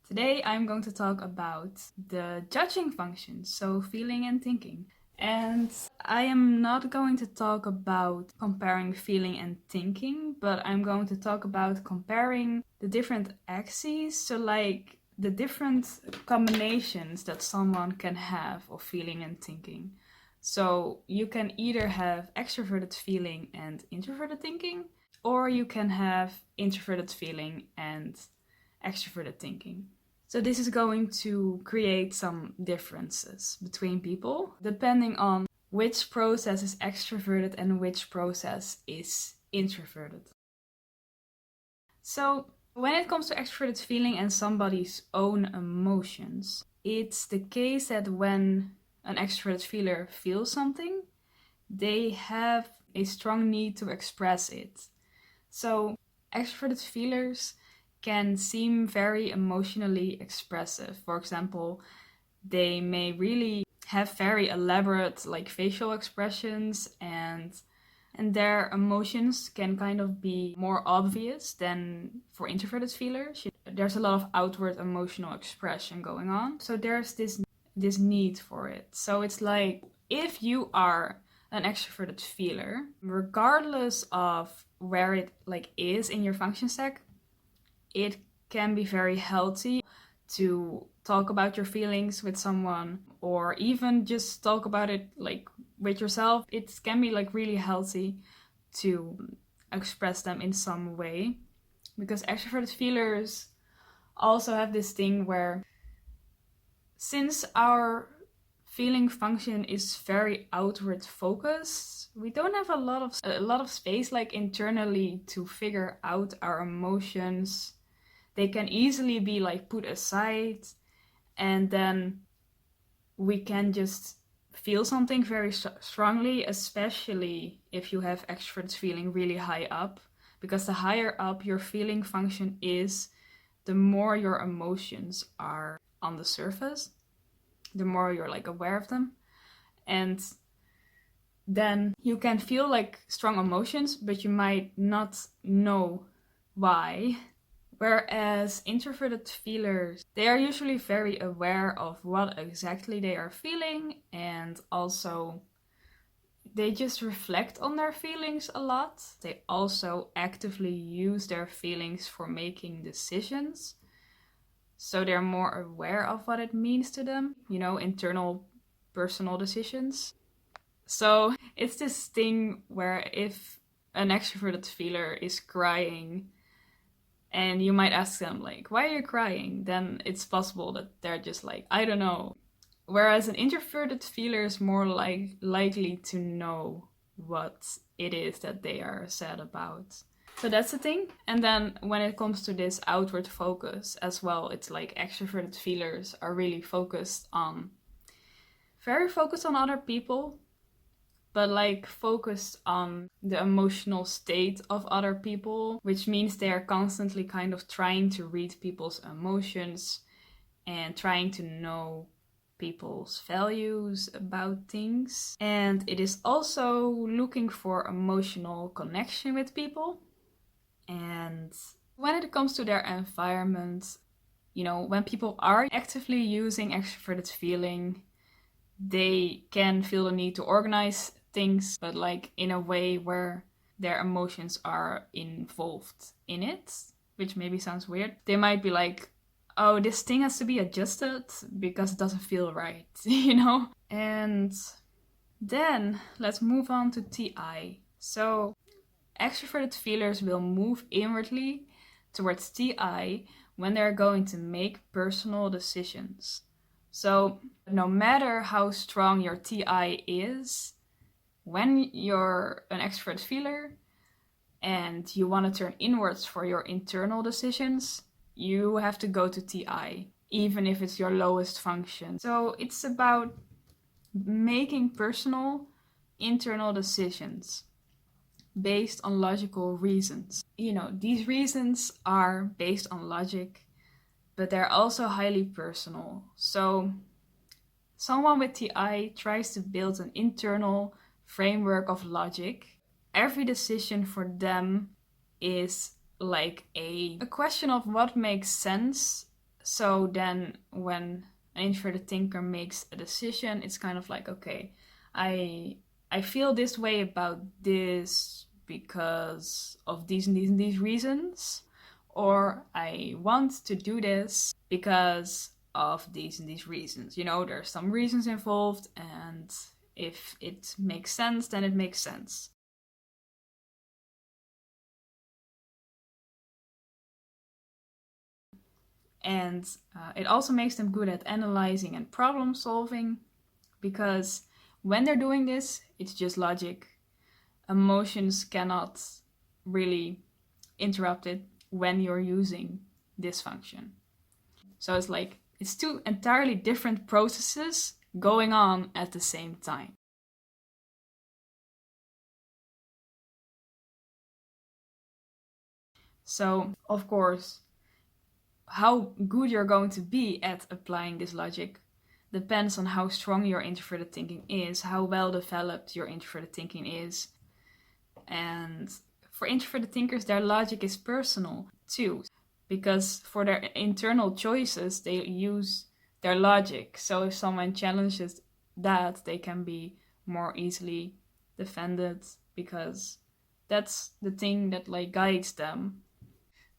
Today I'm going to talk about the judging functions, so feeling and thinking. And I am not going to talk about comparing feeling and thinking, but I'm going to talk about comparing the different axes, so like the different combinations that someone can have of feeling and thinking. So you can either have extroverted feeling and introverted thinking, or you can have introverted feeling and extroverted thinking. So this is going to create some differences between people depending on which process is extroverted and which process is introverted. So when it comes to extroverted feeling and somebody's own emotions, it's the case that when an extroverted feeler feels something, they have a strong need to express it. So extroverted feelers can seem very emotionally expressive. For example, they may really have very elaborate like facial expressions and their emotions can kind of be more obvious than for introverted feelers. There's a lot of outward emotional expression going on. So there's this need for it. So it's like if you are an extroverted feeler, regardless of where it like is in your function stack, it can be very healthy to talk about your feelings with someone or even just talk about it like with yourself. It can be like really healthy to express them in some way, because extroverted feelers also have this thing where since our feeling function is very outward focused, we don't have a lot of space like internally to figure out our emotions. They can easily be like put aside, and then we can just feel something very strongly, especially if you have extroverts feeling really high up, because the higher up your feeling function is, the more your emotions are on the surface, the more you're like aware of them, and then you can feel like strong emotions, but you might not know why. Whereas introverted feelers, they are usually very aware of what exactly they are feeling, and also they just reflect on their feelings a lot. They also actively use their feelings for making decisions. So they're more aware of what it means to them, internal personal decisions. So it's this thing where if an extroverted feeler is crying, and you might ask them, like, why are you crying? Then it's possible that they're just like, I don't know. Whereas an introverted feeler is more likely to know what it is that they are sad about. So that's the thing. And then when it comes to this outward focus as well, it's like extroverted feelers are really very focused on other people, but like focused on the emotional state of other people, which means they are constantly kind of trying to read people's emotions and trying to know people's values about things. And it is also looking for emotional connection with people. And when it comes to their environment, when people are actively using extroverted feeling, they can feel the need to organize things, but like in a way where their emotions are involved in it, which maybe sounds weird. They might be like, oh, this thing has to be adjusted because it doesn't feel right, And then let's move on to TI. So extroverted feelers will move inwardly towards TI when they're going to make personal decisions. So no matter how strong your TI is, when you're an extrovert feeler and you want to turn inwards for your internal decisions, you have to go to TI, even if it's your lowest function. So it's about making personal internal decisions based on logical reasons. These reasons are based on logic, but they're also highly personal. So someone with TI tries to build an internal framework of logic. Every decision for them is like a question of what makes sense So then when an introverted thinker makes a decision, it's kind of like, okay, I feel this way about this because of these and these and these reasons, or I want to do this because of these and these reasons. You know, there's some reasons involved, and if it makes sense, then it makes sense. And it also makes them good at analyzing and problem solving, because when they're doing this, it's just logic. Emotions cannot really interrupt it when you're using this function. So it's like, it's two entirely different processes going on at the same time. So, of course, how good you're going to be at applying this logic depends on how strong your introverted thinking is, how well developed your introverted thinking is. And for introverted thinkers, their logic is personal too, because for their internal choices, they use their logic. So if someone challenges that, they can be more easily defended, because that's the thing that like guides them.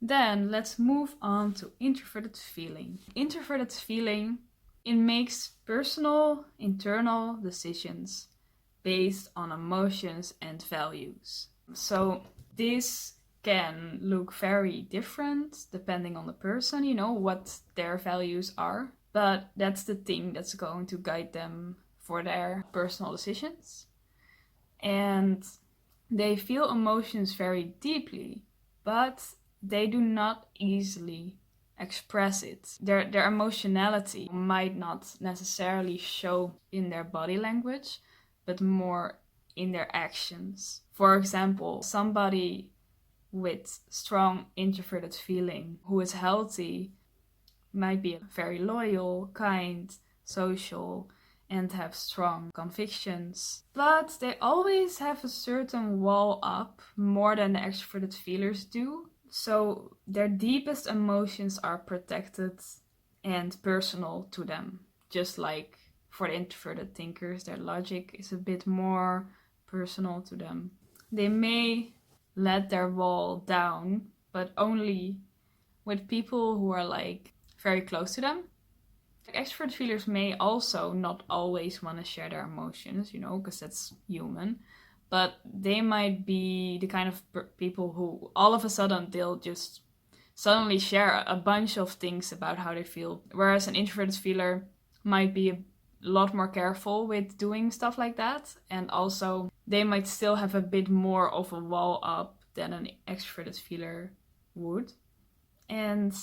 Then let's move on to introverted feeling. Introverted feeling, it makes personal internal decisions based on emotions and values. So this can look very different depending on the person, you know, what their values are. But that's the thing that's going to guide them for their personal decisions. And they feel emotions very deeply, but they do not easily express it. Their emotionality might not necessarily show in their body language, but more in their actions. For example, somebody with strong introverted feeling who is healthy might be very loyal, kind, social, and have strong convictions. But they always have a certain wall up, more than the extroverted feelers do. So their deepest emotions are protected and personal to them. Just like for the introverted thinkers, their logic is a bit more personal to them. They may let their wall down, but only with people who are like very close to them. Extrovert feelers may also not always want to share their emotions, you know, because that's human. But they might be the kind of people who all of a sudden they'll just suddenly share a bunch of things about how they feel. Whereas an introverted feeler might be a lot more careful with doing stuff like that. And also they might still have a bit more of a wall up than an extroverted feeler would. And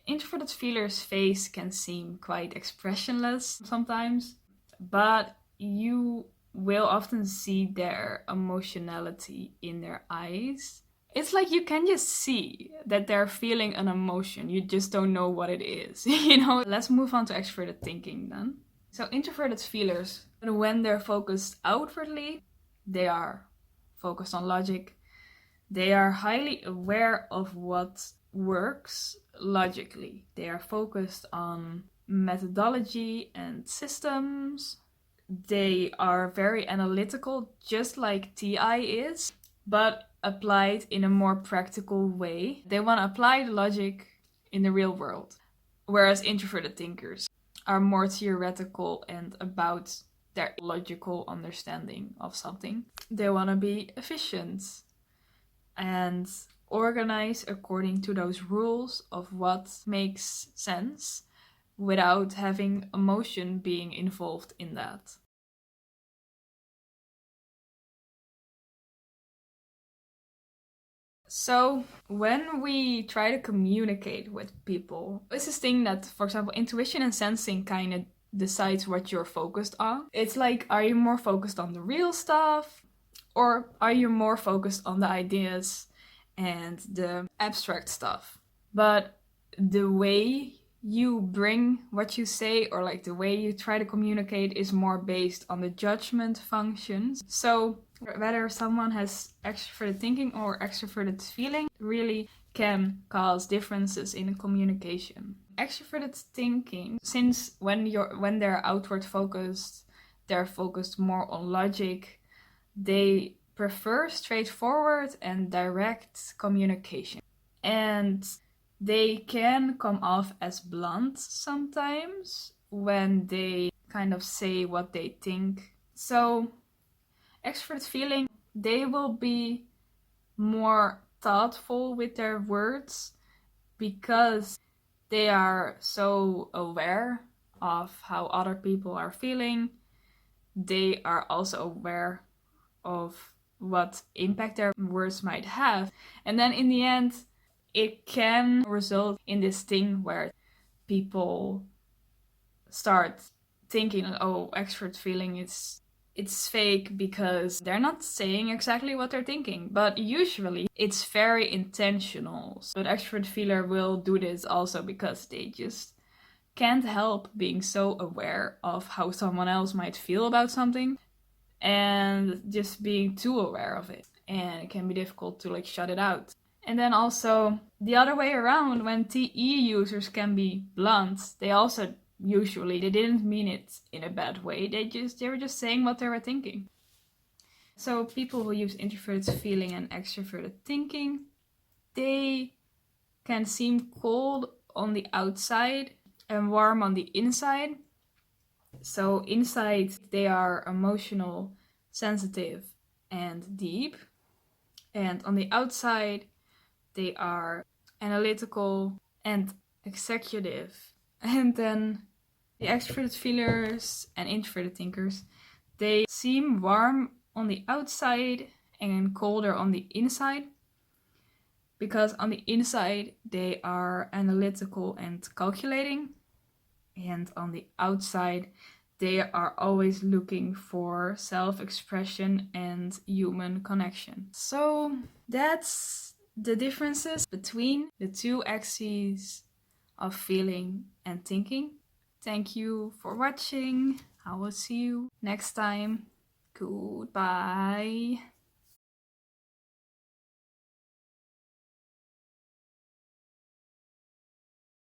introverted feelers' face can seem quite expressionless sometimes, but you will often see their emotionality in their eyes. It's like you can just see that they're feeling an emotion, you just don't know what it is, you know? Let's move on to extroverted thinking then. So introverted feelers, when they're focused outwardly, they are focused on logic. They are highly aware of what works logically. They are focused on methodology and systems. They are very analytical, just like TI is, but applied in a more practical way. They want to apply the logic in the real world. Whereas introverted thinkers are more theoretical and about their logical understanding of something. They want to be efficient and organize according to those rules of what makes sense without having emotion being involved in that. So, when we try to communicate with people, it's this thing that, for example, intuition and sensing kind of decides what you're focused on. It's like, are you more focused on the real stuff? Or are you more focused on the ideas and the abstract stuff? But the way you bring what you say, or like the way you try to communicate, is more based on the judgment functions. So whether someone has extroverted thinking or extroverted feeling really can cause differences in communication. Extroverted thinking, since when they're outward focused, they're focused more on logic, they prefer straightforward and direct communication. And they can come off as blunt sometimes when they kind of say what they think. So, extroverted feeling, they will be more thoughtful with their words because they are so aware of how other people are feeling. They are also aware of what impact their words might have. And then in the end, it can result in this thing where people start thinking, oh, extrovert feeling it's fake because they're not saying exactly what they're thinking. But usually it's very intentional. But extrovert feeler will do this also because they just can't help being so aware of how someone else might feel about something and just being too aware of it. And it can be difficult to shut it out. And then also the other way around, when TE users can be blunt, they didn't mean it in a bad way. They were just saying what they were thinking. So people who use introverted feeling and extroverted thinking, they can seem cold on the outside and warm on the inside. So inside they are emotional, sensitive, and deep. And on the outside they are analytical and executive. And then the extroverted feelers and introverted thinkers, they seem warm on the outside and colder on the inside. Because on the inside they are analytical and calculating. And on the outside they are always looking for self-expression and human connection. So that's the differences between the two axes of feeling and thinking. Thank you for watching. I will see you next time. Goodbye.